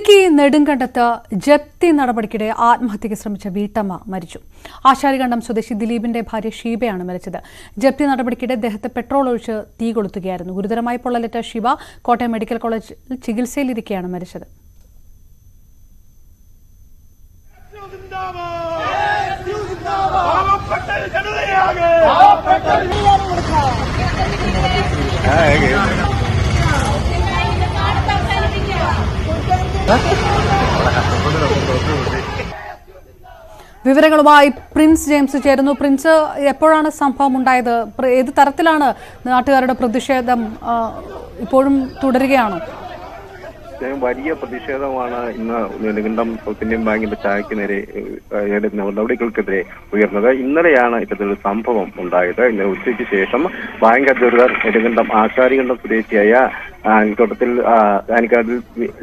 ഇടുക്കി നെടുങ്കണ്ടത്ത് ജപ്തി നടപടിക്കിടെ ആത്മഹത്യയ്ക്ക് ശ്രമിച്ച വീട്ടമ്മ മരിച്ചു. ആശാരികണ്ടം സ്വദേശി ദിലീപിന്റെ ഭാര്യ ഷീബയാണ് മരിച്ചത്. ജപ്തി നടപടിക്കിടെ ദേഹത്ത് പെട്രോൾ ഒഴിച്ച് തീ കൊളുത്തുകയായിരുന്നു. ഗുരുതരമായി പൊള്ളലേറ്റ ഷീബ കോട്ടയം മെഡിക്കൽ കോളേജിൽ ചികിത്സയിലിരിക്കെയാണ് മരിച്ചത്. വിവരങ്ങളുമായി പ്രിൻസ് ജെയിംസ് ചേരുന്നു. പ്രിൻസ്, എപ്പോഴാണ് സംഭവം ഉണ്ടായത്? ഏത് തരത്തിലാണ് നാട്ടുകാരുടെ പ്രതിഷേധം? ഇപ്പോഴും തുടരുകയാണോ? വലിയ പ്രതിഷേധമാണ് ഇന്ന് നെടുങ്കണ്ടം സൗത്ത് ഇന്ത്യൻ ബാങ്കിന്റെ ചായക്ക് നേരെ നടപടികൾക്കെതിരെ ഉയർന്നത്. ഇന്നലെയാണ് ഇത്തരത്തിലൊരു സംഭവം ഉണ്ടായത്. ഇന്നലെ ഉച്ചയ്ക്ക് ശേഷം ബാങ്ക് അധികൃതർ നെടുങ്കണ്ടം ആശാരികണ്ടം സ്വദേശിയായ തോട്ടത്തിൽ ആനിക്കാട്ടിൽ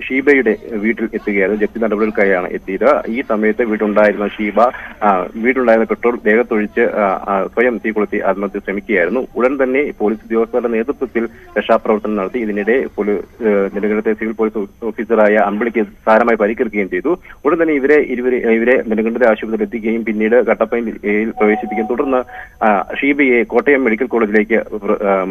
ഷീബയുടെ വീട്ടിൽ എത്തുകയായിരുന്നു. ജപ്തി നടപടികൾക്കായാണ് എത്തിയത്. ഈ സമയത്ത് വീടുണ്ടായിരുന്ന ഷീബ വീടുണ്ടായിരുന്ന പെട്രോൾ ദേഹത്തൊഴിച്ച് സ്വയം തീ കൊളുത്തി ആത്മഹത്യ ശ്രമിക്കുകയായിരുന്നു. ഉടൻ തന്നെ പോലീസ് ഉദ്യോഗസ്ഥരുടെ നേതൃത്വത്തിൽ രക്ഷാപ്രവർത്തനം നടത്തി. ഇതിനിടെ നെടുങ്കണ്ടത്തെ സിവിൽ പോലീസ് ഓഫീസറായ അമ്പിളിക്ക് സാരമായി പരിക്കേൽക്കുകയും ചെയ്തു. ഉടൻ തന്നെ ഇവരെ നെടുങ്കണ്ടത്തെ ആശുപത്രിയിൽ എത്തിക്കുകയും പിന്നീട് കട്ടപ്പനയിൽ പ്രവേശിപ്പിക്കുകയും തുടർന്ന് ഷീബയെ കോട്ടയം മെഡിക്കൽ കോളേജിലേക്ക്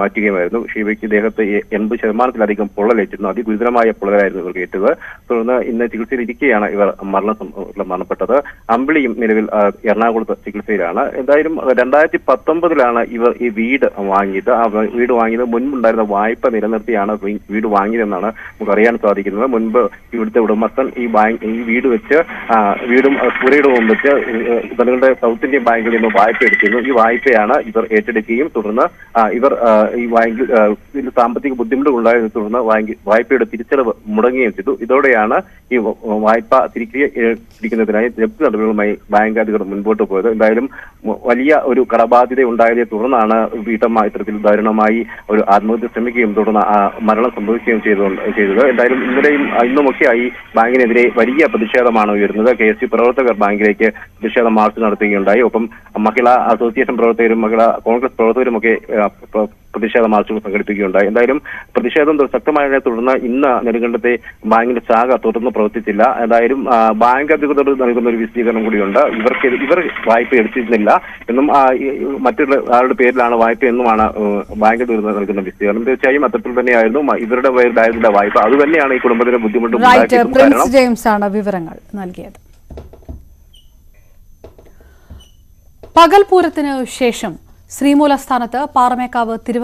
മാറ്റുകയുമായിരുന്നു. ഷീബയ്ക്ക് ദേഹത്ത് 80% പൊള്ളലേറ്റിരുന്നു. അതിഗുരുതരമായ പൊള്ളലായിരുന്നു ഇവർക്ക് ഏറ്റത്. തുടർന്ന് ഇന്ന് ചികിത്സയിലിരിക്കെയാണ് ഇവർ മരണപ്പെട്ടത്. അമ്പിളിയും നിലവിൽ എറണാകുളത്ത് ചികിത്സയിലാണ്. എന്തായാലും 2019 ഇവർ ഈ വീട് വാങ്ങിയത്. ആ വീട് വാങ്ങിയത് മുൻപുണ്ടായിരുന്ന വായ്പ നിലനിർത്തിയാണ് വീട് വാങ്ങിയതെന്നാണ് നമുക്ക് അറിയാൻ സാധിക്കുന്നത്. മുൻപ് ഇവിടുത്തെ ഉടമസ്ഥൻ ഈ വീട് വെച്ച് വീടും പുരയിടവും വെച്ച് തങ്ങളുടെ സൗത്ത് ഇന്ത്യൻ ബാങ്കിൽ നിന്ന് വായ്പ എടുത്തിരുന്നു. ഈ വായ്പയാണ് ഇവർ ഏറ്റെടുക്കുകയും തുടർന്ന് ഇവർ ഈ ബാങ്കിൽ സാമ്പത്തിക ബുദ്ധിമുട്ടുകളുണ്ടായതിനെ തുടർന്ന് വായ്പയുടെ തിരിച്ചടവ് മുടങ്ങുകയും ചെയ്തു. ഇതോടെയാണ് ഈ വായ്പ തിരിക്കുന്നതിനായി ജപ്തി നടപടികളുമായി ബാങ്ക് അധികൃതർ മുൻപോട്ട് പോയത്. എന്തായാലും വലിയ ഒരു കടബാധ്യത ഉണ്ടായതിനെ തുടർന്നാണ് വീട്ടമ്മ ഇത്തരത്തിൽ ദാരുണമായി ഒരു ആത്മഹത്യ ശ്രമിക്കുകയും തുടർന്ന് മരണം സംഭവിക്കുകയും ചെയ്തത്. എന്തായാലും ഇന്നലെയും ഇന്നുമൊക്കെയായി ബാങ്കിനെതിരെ വലിയ പ്രതിഷേധമാണ് ഉയരുന്നത്. KSU പ്രവർത്തകർ ബാങ്കിലേക്ക് പ്രതിഷേധ മാർച്ച് നടത്തുകയുണ്ടായി. ഒപ്പം മഹിളാ അസോസിയേഷൻ പ്രവർത്തകരും മഹിളാ കോൺഗ്രസ് പ്രവർത്തകരുമൊക്കെ പ്രതിഷേധ മാർച്ചുകൾ സംഘടിപ്പിക്കുകയുണ്ടായി. എന്തായാലും പ്രതിഷേധം ശക്തമായതിനെ തുടർന്ന് ഇന്ന് നെടുങ്കണ്ടത്തെ ബാങ്കിന്റെ ശാഖ തുടർന്ന് പ്രവർത്തിച്ചില്ല. എന്തായാലും ബാങ്ക് അധികൃതർ നൽകുന്ന ഒരു വിശദീകരണം കൂടിയുണ്ട്. ഇവർ വായ്പ എടുത്തിരുന്നില്ല എന്നും മറ്റുള്ള ആളുടെ പേരിലാണ് വായ്പ എന്നുമാണ് ബാങ്ക് അധികൃതർ നൽകുന്ന വിശദീകരണം. തീർച്ചയായും അത്തരത്തിൽ തന്നെയായിരുന്നു ഇവരുടെ പേരിലായിരുന്നില്ല വായ്പ. അതുതന്നെയാണ് ഈ കുടുംബത്തിന് ബുദ്ധിമുട്ട്. പ്രിൻസ് ജെയിംസ് ആണ് വിവരങ്ങൾ നൽകിയത്. പകൽപൂരത്തിന് ശേഷം ശ്രീമൂലസ്ഥാനത്ത് പാറമേക്കാവ്